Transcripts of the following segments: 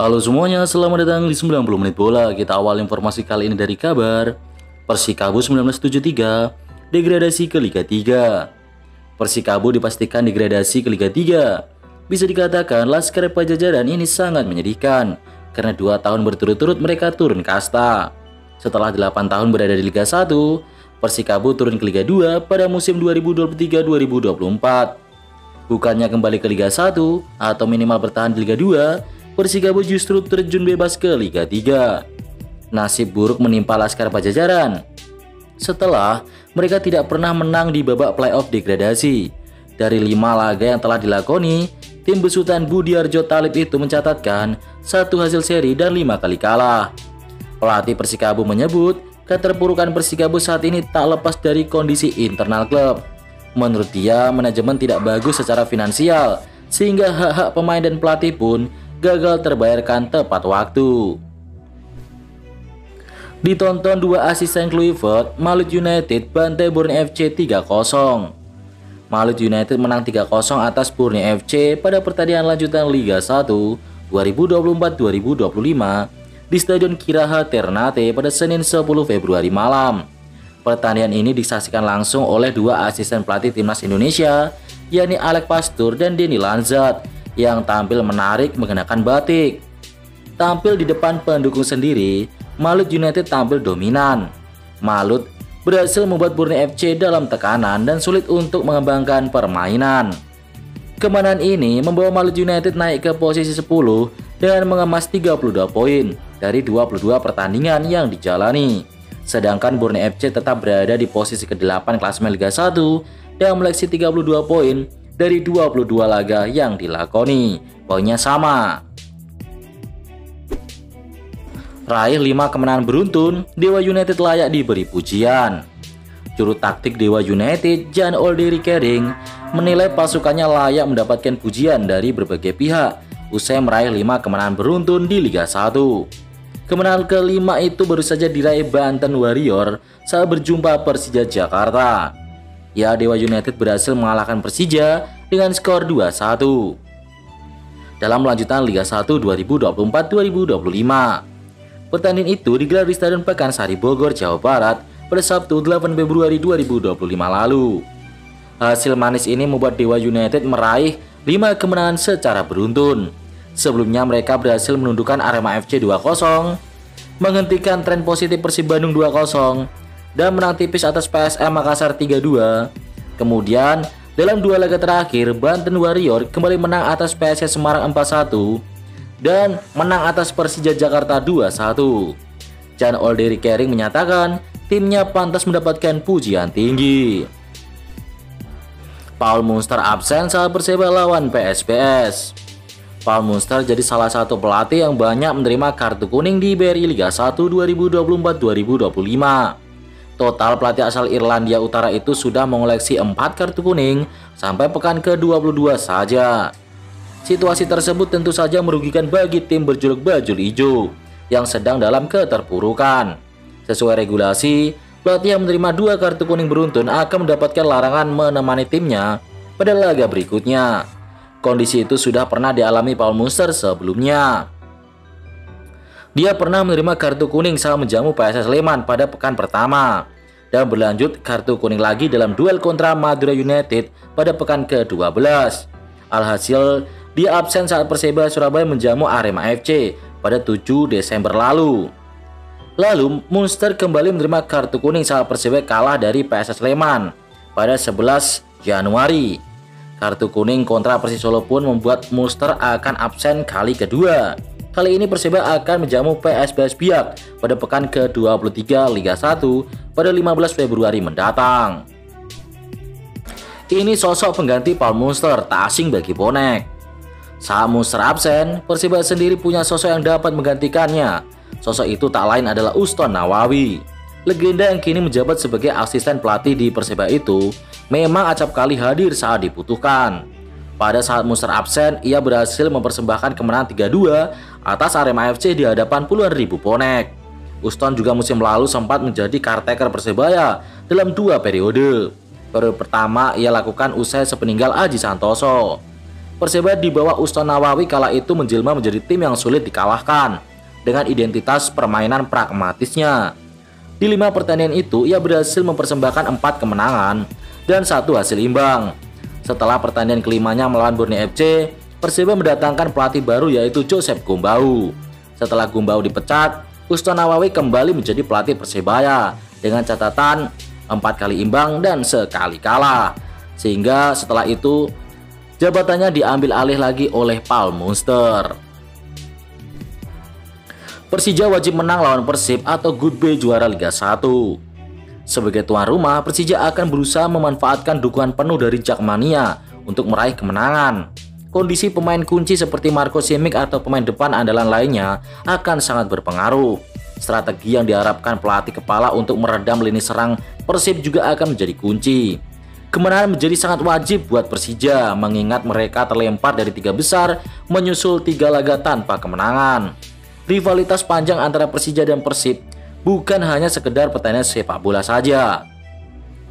Halo semuanya, selamat datang di 90 menit bola. Kita awal informasi kali ini dari kabar Persikabo 1973 degradasi ke Liga 3. Persikabo dipastikan degradasi ke Liga 3. Bisa dikatakan Laskar Pajajaran ini sangat menyedihkan karena 2 tahun berturut-turut mereka turun kasta. Setelah 8 tahun berada di Liga 1, Persikabo turun ke Liga 2 pada musim 2023-2024. Bukannya kembali ke Liga 1 atau minimal bertahan di Liga 2, Persikabo justru terjun bebas ke Liga 3. Nasib buruk menimpa Laskar Pajajaran setelah mereka tidak pernah menang di babak playoff degradasi. Dari 5 laga yang telah dilakoni, tim besutan Budiarjo Talib itu mencatatkan 1 hasil seri dan 5 kali kalah. Pelatih Persikabo menyebut keterpurukan Persikabo saat ini tak lepas dari kondisi internal klub. Menurut dia, manajemen tidak bagus secara finansial, sehingga hak-hak pemain dan pelatih pun gagal terbayarkan tepat waktu. Ditonton 2 asisten Kluivert, Malut United bantai Borneo FC 3-0. Malut United menang 3-0 atas Borneo FC pada pertandingan lanjutan Liga 1 2024-2025 di Stadion Kiraha Ternate pada Senin 10 Februari malam. Pertandingan ini disaksikan langsung oleh 2 asisten pelatih timnas Indonesia, yakni Alex Pastur dan Denny Lanzat, yang tampil menarik mengenakan batik. Tampil di depan pendukung sendiri, Malut United tampil dominan. Malut berhasil membuat Borneo FC dalam tekanan dan sulit untuk mengembangkan permainan. Kemenangan ini membawa Malut United naik ke posisi 10 dengan mengemas 32 poin dari 22 pertandingan yang dijalani. Sedangkan Borneo FC tetap berada di posisi ke-8 klasemen Liga 1 dan meleksi 32 poin dari 22 laga yang dilakoni. Poinnya sama. Raih 5 kemenangan beruntun, Dewa United layak diberi pujian. Juru taktik Dewa United, Jan Olderi Kering, menilai pasukannya layak mendapatkan pujian dari berbagai pihak usai meraih 5 kemenangan beruntun di Liga 1. Kemenangan ke-5 itu baru saja diraih Banten Warrior saat berjumpa Persija Jakarta. Ya, Dewa United berhasil mengalahkan Persija dengan skor 2-1 dalam lanjutan Liga 1 2024-2025. Pertandingan itu digelar di Stadion Pakansari Bogor, Jawa Barat pada Sabtu 8 Februari 2025 lalu. Hasil manis ini membuat Dewa United meraih 5 kemenangan secara beruntun. Sebelumnya mereka berhasil menundukkan Arema FC 2-0, menghentikan tren positif Persib Bandung 2-0, dan menang tipis atas PSM Makassar 3-2. Kemudian, dalam 2 laga terakhir, Banten Warrior kembali menang atas PSS Semarang 4-1 dan menang atas Persija Jakarta 2-1. Jan Olderi Kering menyatakan timnya pantas mendapatkan pujian tinggi. Paul Munster absen saat Perseba lawan PSPS. Paul Munster jadi salah satu pelatih yang banyak menerima kartu kuning di BRI Liga 1 2024-2025. Total pelatih asal Irlandia Utara itu sudah mengoleksi 4 kartu kuning sampai pekan ke-22 saja. Situasi tersebut tentu saja merugikan bagi tim berjuluk Bajul Ijo yang sedang dalam keterpurukan. Sesuai regulasi, pelatih yang menerima 2 kartu kuning beruntun akan mendapatkan larangan menemani timnya pada laga berikutnya. Kondisi itu sudah pernah dialami Paul Munster sebelumnya. Dia pernah menerima kartu kuning saat menjamu PSS Sleman pada pekan pertama dan berlanjut kartu kuning lagi dalam duel kontra Madura United pada pekan ke-12. Alhasil, dia absen saat Perseba Surabaya menjamu Arema FC pada 7 Desember lalu. Lalu, Munster kembali menerima kartu kuning saat Perseba kalah dari PSS Sleman pada 11 Januari. Kartu kuning kontra Persis Solo pun membuat Munster akan absen kali kedua. Kali ini Perseba akan menjamu PSBS Biak pada pekan ke-23 Liga 1 pada 15 Februari mendatang. Ini sosok pengganti Paul Munster tak asing bagi bonek. Saat Munster absen, Perseba sendiri punya sosok yang dapat menggantikannya. Sosok itu tak lain adalah Uston Nawawi. Legenda yang kini menjabat sebagai asisten pelatih di Perseba itu memang acap kali hadir saat dibutuhkan. Pada saat Munster absen, ia berhasil mempersembahkan kemenangan 3-2 atas Arema FC di hadapan puluhan ribu bonek. Uston juga musim lalu sempat menjadi caretaker Persebaya dalam 2 periode. Periode pertama ia lakukan usai sepeninggal Aji Santoso. Persebaya di bawah Uston Nawawi kala itu menjelma menjadi tim yang sulit dikalahkan dengan identitas permainan pragmatisnya. Di 5 pertandingan itu, ia berhasil mempersembahkan 4 kemenangan dan 1 hasil imbang. Setelah pertandingan kelimanya melawan Borneo FC, Persebaya mendatangkan pelatih baru yaitu Joseph Gombau. Setelah Gombau dipecat, Uston Nawawi kembali menjadi pelatih Persebaya dengan catatan 4 kali imbang dan sekali kalah. Sehingga setelah itu jabatannya diambil alih lagi oleh Paul Munster. Persija wajib menang lawan Persib atau goodbye juara Liga 1. Sebagai tuan rumah, Persija akan berusaha memanfaatkan dukungan penuh dari Jakmania untuk meraih kemenangan. Kondisi pemain kunci seperti Marco Simic atau pemain depan andalan lainnya akan sangat berpengaruh. Strategi yang diharapkan pelatih kepala untuk meredam lini serang Persib juga akan menjadi kunci. Kemenangan menjadi sangat wajib buat Persija mengingat mereka terlempar dari 3 besar menyusul 3 laga tanpa kemenangan. Rivalitas panjang antara Persija dan Persib bukan hanya sekedar pertandingan sepak bola saja.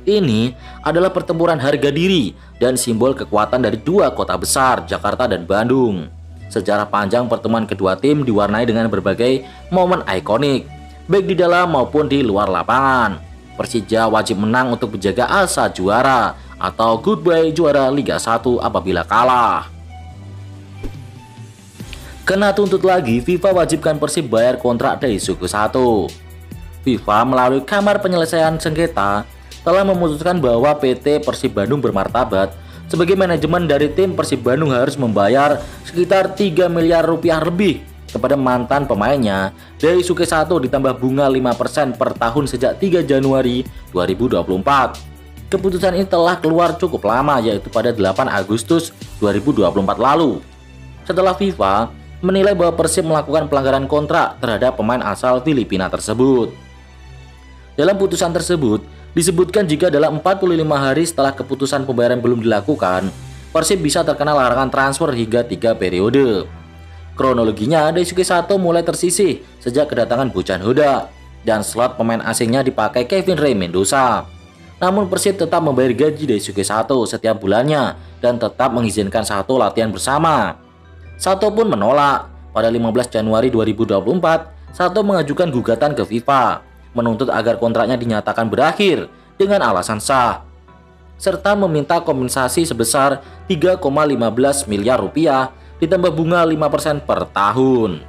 Ini adalah pertempuran harga diri dan simbol kekuatan dari 2 kota besar, Jakarta dan Bandung. Sejarah panjang pertemuan kedua tim diwarnai dengan berbagai momen ikonik, baik di dalam maupun di luar lapangan. Persija wajib menang untuk menjaga asa juara atau goodbye juara Liga 1 apabila kalah. Kena tuntut lagi, FIFA wajibkan Persib bayar kontrak Daisuke Sato. FIFA melalui Kamar Penyelesaian Sengketa telah memutuskan bahwa PT Persib Bandung bermartabat sebagai manajemen dari tim Persib Bandung harus membayar sekitar 3 miliar rupiah lebih kepada mantan pemainnya Daisuke Sato ditambah bunga 5% per tahun sejak 3 Januari 2024. Keputusan ini telah keluar cukup lama, yaitu pada 8 Agustus 2024 lalu. Setelah FIFA menilai bahwa Persib melakukan pelanggaran kontrak terhadap pemain asal Filipina tersebut. Dalam putusan tersebut, disebutkan jika dalam 45 hari setelah keputusan pembayaran belum dilakukan, Persib bisa terkena larangan transfer hingga 3 periode. Kronologinya, Daisuke Sato mulai tersisih sejak kedatangan Bojan Hoda dan slot pemain asingnya dipakai Kevin Ray Mendoza. Namun Persib tetap membayar gaji Daisuke Sato setiap bulannya dan tetap mengizinkan Sato latihan bersama. Sato pun menolak. Pada 15 Januari 2024, Sato mengajukan gugatan ke FIFA, menuntut agar kontraknya dinyatakan berakhir dengan alasan sah, serta meminta kompensasi sebesar 3,15 miliar rupiah ditambah bunga 5% per tahun.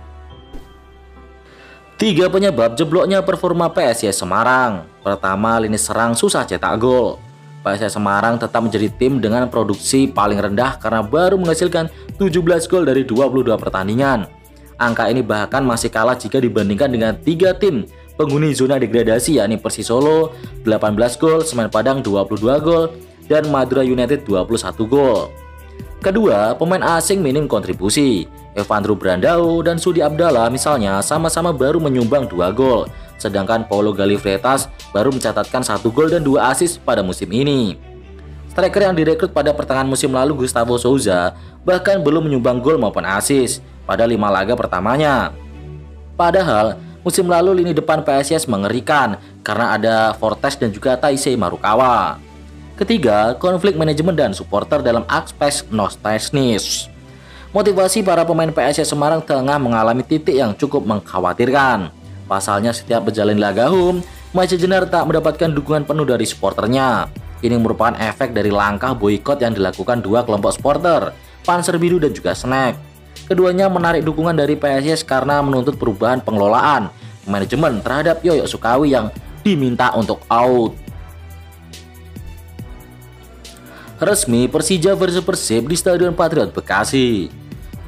3 penyebab jebloknya performa PSIS Semarang. Pertama, lini serang susah cetak gol. PSIS Semarang tetap menjadi tim dengan produksi paling rendah karena baru menghasilkan 17 gol dari 22 pertandingan. Angka ini bahkan masih kalah jika dibandingkan dengan 3 tim penghuni zona degradasi, yakni Persis Solo 18 gol, Semen Padang 22 gol, dan Madura United 21 gol. Kedua, pemain asing minim kontribusi. Evandro Brandao dan Sudi Abdallah misalnya sama-sama baru menyumbang 2 gol, sedangkan Paulo Galifretas baru mencatatkan 1 gol dan 2 assist pada musim ini. Striker yang direkrut pada pertengahan musim lalu, Gustavo Souza, bahkan belum menyumbang gol maupun assist pada 5 laga pertamanya. Padahal musim lalu lini depan PSIS mengerikan karena ada Fortes dan juga Taisei Marukawa. Ketiga, konflik manajemen dan supporter dalam aspek non-teknis. Motivasi para pemain PSIS Semarang tengah mengalami titik yang cukup mengkhawatirkan. Pasalnya setiap berjalan laga home, Maja Jenar tak mendapatkan dukungan penuh dari supporternya. Ini merupakan efek dari langkah boikot yang dilakukan 2 kelompok supporter, Panser Biru dan juga Snack. Keduanya menarik dukungan dari PSIS karena menuntut perubahan pengelolaan manajemen terhadap Yoyo Sukawi yang diminta untuk out. Resmi Persija versus Persib di Stadion Patriot Bekasi.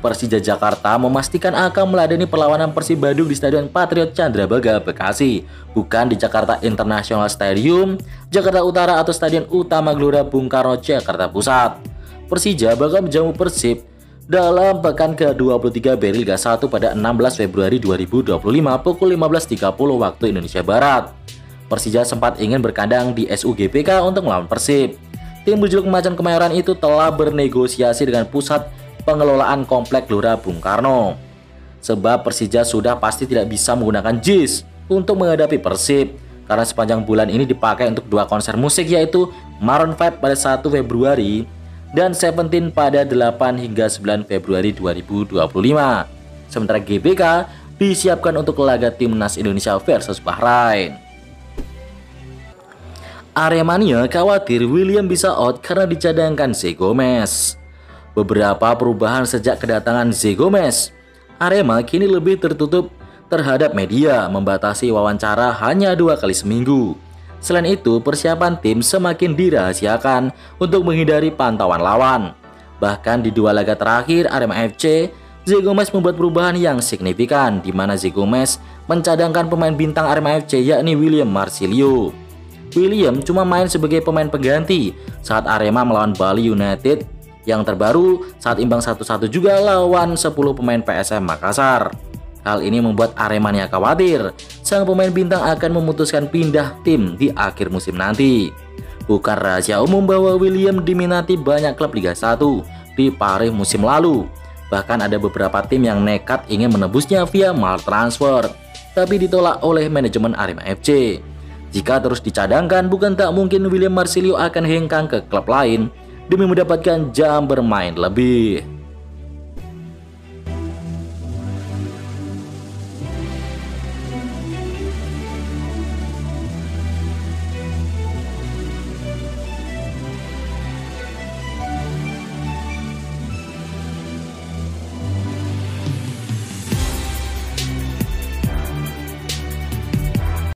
Persija Jakarta memastikan akan meladeni perlawanan Persib Bandung di Stadion Patriot Candrabaga Bekasi, bukan di Jakarta International Stadium, Jakarta Utara atau Stadion Utama Gelora Bung Karno, Jakarta Pusat. Persija bakal menjamu Persib dalam pekan ke-23 Beri Liga 1 pada 16 Februari 2025 pukul 15.30 waktu Indonesia Barat. Persija sempat ingin berkandang di SUGBK untuk melawan Persib. Tim berjuluk Macan Kemayoran itu telah bernegosiasi dengan pusat pengelolaan komplek Gelora Bung Karno. Sebab Persija sudah pasti tidak bisa menggunakan JIS untuk menghadapi Persib karena sepanjang bulan ini dipakai untuk 2 konser musik, yaitu Maroon 5 pada 1 Februari dan Seventeen pada 8 hingga 9 Februari 2025. Sementara GBK disiapkan untuk laga timnas Indonesia versus Bahrain. Aremania khawatir William bisa out karena dicadangkan Zé Gomes. Beberapa perubahan sejak kedatangan Zé Gomes. Arema kini lebih tertutup terhadap media, membatasi wawancara hanya 2 kali seminggu. Selain itu, persiapan tim semakin dirahasiakan untuk menghindari pantauan lawan. Bahkan di 2 laga terakhir Arema FC, Zé Gomes membuat perubahan yang signifikan, di mana Zé Gomes mencadangkan pemain bintang Arema FC yakni William Marcilio. William cuma main sebagai pemain pengganti saat Arema melawan Bali United yang terbaru saat imbang 1-1 juga lawan 10 pemain PSM Makassar. Hal ini membuat Aremania khawatir sang pemain bintang akan memutuskan pindah tim di akhir musim nanti. Bukan rahasia umum bahwa William diminati banyak klub Liga 1 di Paris musim lalu. Bahkan ada beberapa tim yang nekat ingin menebusnya via mahal transfer, tapi ditolak oleh manajemen Arema FC. Jika terus dicadangkan, bukan tak mungkin William Marcilio akan hengkang ke klub lain demi mendapatkan jam bermain lebih.